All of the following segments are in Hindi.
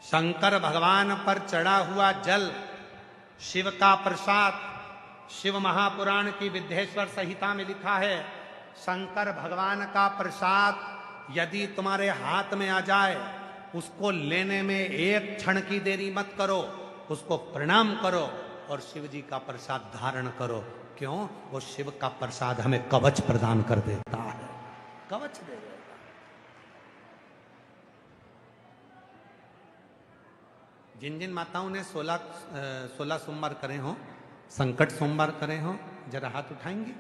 शंकर भगवान पर चढ़ा हुआ जल शिव का प्रसाद। शिव महापुराण की विद्येश्वर संहिता में लिखा है, शंकर भगवान का प्रसाद यदि तुम्हारे हाथ में आ जाए, उसको लेने में एक क्षण की देरी मत करो, उसको प्रणाम करो और शिव जी का प्रसाद धारण करो। क्यों? वो शिव का प्रसाद हमें कवच प्रदान कर देता है, कवच दे देता। जिन जिन माताओं ने 16 सोमवार करे हों, संकट सोमवार करे हों, जरा हाथ उठाएंगे।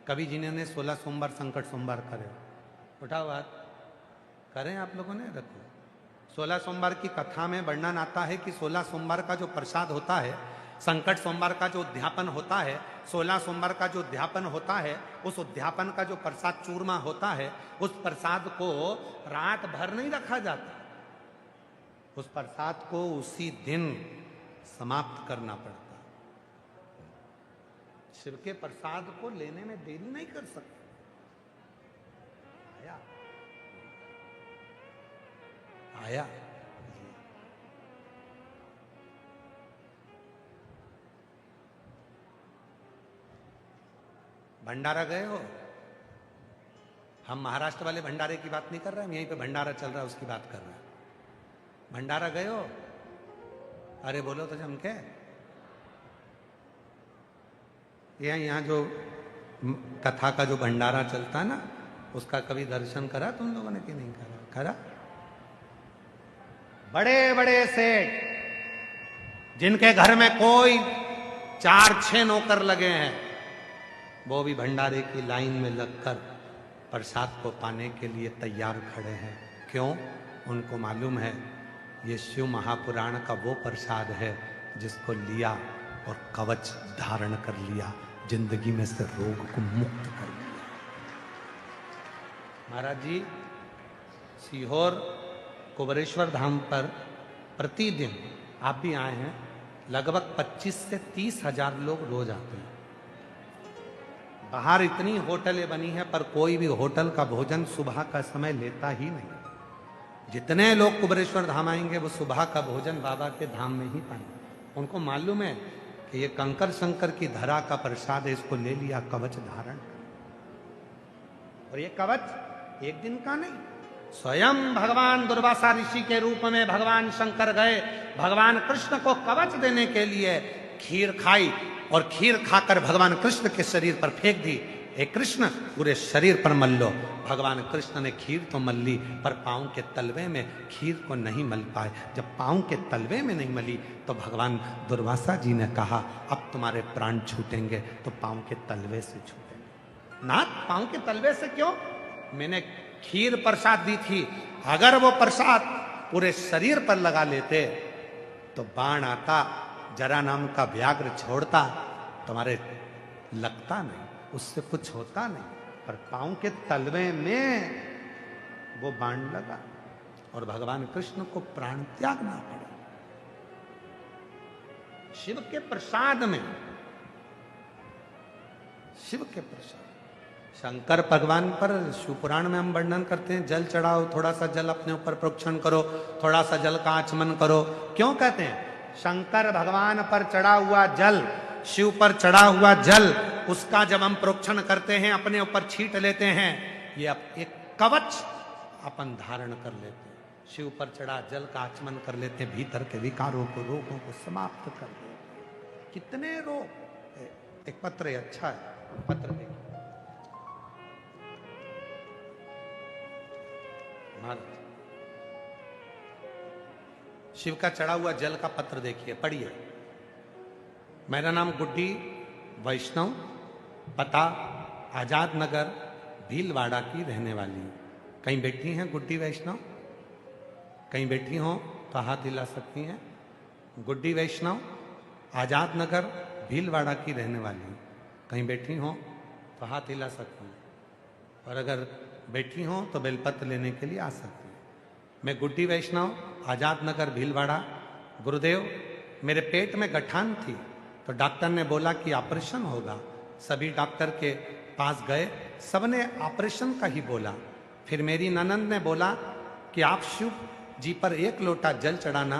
कभी जिन्होंने 16 सोमवार संकट सोमवार करे हो, उठाओ हाथ। करें आप लोगों ने? रखो। 16 सोमवार की कथा में वर्णन आता है कि 16 सोमवार का जो प्रसाद होता है, संकट सोमवार का जो उद्यापन होता है, 16 सोमवार का जो उद्यापन होता है, उस उद्यापन का जो प्रसाद चूरमा होता है, उस प्रसाद को रात भर नहीं रखा जाता, उस प्रसाद को उसी दिन समाप्त करना पड़ता। शिव के प्रसाद को लेने में देरी नहीं कर सकते। आया आया भंडारा गए हो? हम महाराष्ट्र वाले भंडारे की बात नहीं कर रहे, हम यहीं पे भंडारा चल रहा है उसकी बात कर रहे हैं। भंडारा गए हो? अरे बोलो तो जम के। यहाँ जो कथा का जो भंडारा चलता है ना, उसका कभी दर्शन करा तुम लोगों ने कि नहीं करा? करा? बड़े बड़े सेठ जिनके घर में कोई 4-6 नौकर लगे हैं, वो भी भंडारे की लाइन में लगकर प्रसाद को पाने के लिए तैयार खड़े हैं। क्यों? उनको मालूम है ये शिव महापुराण का वो प्रसाद है जिसको लिया और कवच धारण कर लिया, जिंदगी में से रोग को मुक्त कर लिया। महाराज जी सीहोर कुबरेश्वर धाम पर प्रतिदिन, आप भी आए हैं, लगभग 25 से 30 हजार लोग रोज आते हैं। बाहर इतनी होटलें बनी हैं पर कोई भी होटल का भोजन सुबह का समय लेता ही नहीं। जितने लोग कुबरेश्वर धाम आएंगे वो सुबह का भोजन बाबा के धाम में ही पाएंगे। उनको मालूम है कि ये कंकर शंकर की धरा का प्रसाद है, इसको ले लिया, कवच धारण। और ये कवच एक दिन का नहीं, स्वयं भगवान दुर्वासा ऋषि के रूप में भगवान शंकर गए, भगवान कृष्ण को कवच देने के लिए खीर खाई और खीर खाकर भगवान कृष्ण के शरीर पर फेंक दी। हे कृष्ण, पूरे शरीर पर मल लो। भगवान कृष्ण ने खीर तो मल ली पर पांव के तलवे में खीर को नहीं मल पाए। जब पांव के तलवे में नहीं मली तो भगवान दुर्वासा जी ने कहा, अब तुम्हारे प्राण छूटेंगे तो पांव के तलवे से छूटेंगे। नाथ, पांव के तलवे से क्यों? मैंने खीर प्रसाद दी थी, अगर वो प्रसाद पूरे शरीर पर लगा लेते तो बाण आता, जरा नाम का व्याघ्र छोड़ता, तुम्हारे लगता नहीं, उससे कुछ होता नहीं। पर पांव के तलवे में वो बाण लगा और भगवान कृष्ण को प्राण त्यागना पड़ा। शिव के प्रसाद में, शिव के प्रसाद। शंकर भगवान पर शिवपुराण में हम वर्णन करते हैं, जल चढ़ाओ, थोड़ा सा जल अपने ऊपर प्रोक्षण करो, थोड़ा सा जल का आचमन करो। क्यों कहते हैं? शंकर भगवान पर चढ़ा हुआ जल, शिव पर चढ़ा हुआ जल, उसका जब हम प्रोक्षण करते हैं, अपने ऊपर छींट लेते हैं, ये एक कवच अपन धारण कर लेते हैं। शिव पर चढ़ा जल का आचमन कर लेते हैं, भीतर के विकारों को, रोगों को समाप्त कर देते हैं। कितने रोग। एक पत्र है, अच्छा है, पत्र देखिए। शिव का चढ़ा हुआ जल का पत्र देखिए, पढ़िए। मेरा नाम गुड्डी वैष्णव, पता आजाद नगर भीलवाड़ा की रहने वाली हूँ। कहीं बैठी हैं गुड्डी वैष्णव? कहीं बैठी हो तो हाथ हिला सकती हैं। गुड्डी वैष्णव आजाद नगर भीलवाड़ा की रहने वाली हूँ। कहीं बैठी हो तो हाथ हिला सकती हैं, और अगर बैठी हो तो बेलपत्र लेने के लिए आ सकती हैं। मैं गुड्डी वैष्णव, आजाद नगर भीलवाड़ा। गुरुदेव, मेरे पेट में गठान थी तो डॉक्टर ने बोला कि ऑपरेशन होगा। सभी डॉक्टर के पास गए, सबने ऑपरेशन का ही बोला। फिर मेरी ननंद ने बोला कि आप शिव जी पर 1 लोटा जल चढ़ाना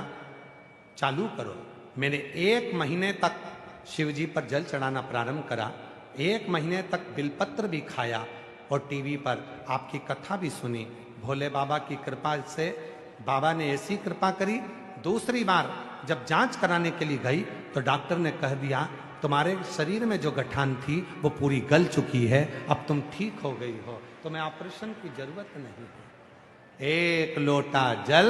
चालू करो। मैंने 1 महीने तक शिव जी पर जल चढ़ाना प्रारंभ करा, 1 महीने तक बिलपत्र भी खाया और टीवी पर आपकी कथा भी सुनी। भोले बाबा की कृपा से बाबा ने ऐसी कृपा करी, दूसरी बार जब जांच कराने के लिए गई तो डॉक्टर ने कह दिया तुम्हारे शरीर में जो गठान थी वो पूरी गल चुकी है, अब तुम ठीक हो गई हो, तुम्हें ऑपरेशन की जरूरत नहीं है। 1 लोटा जल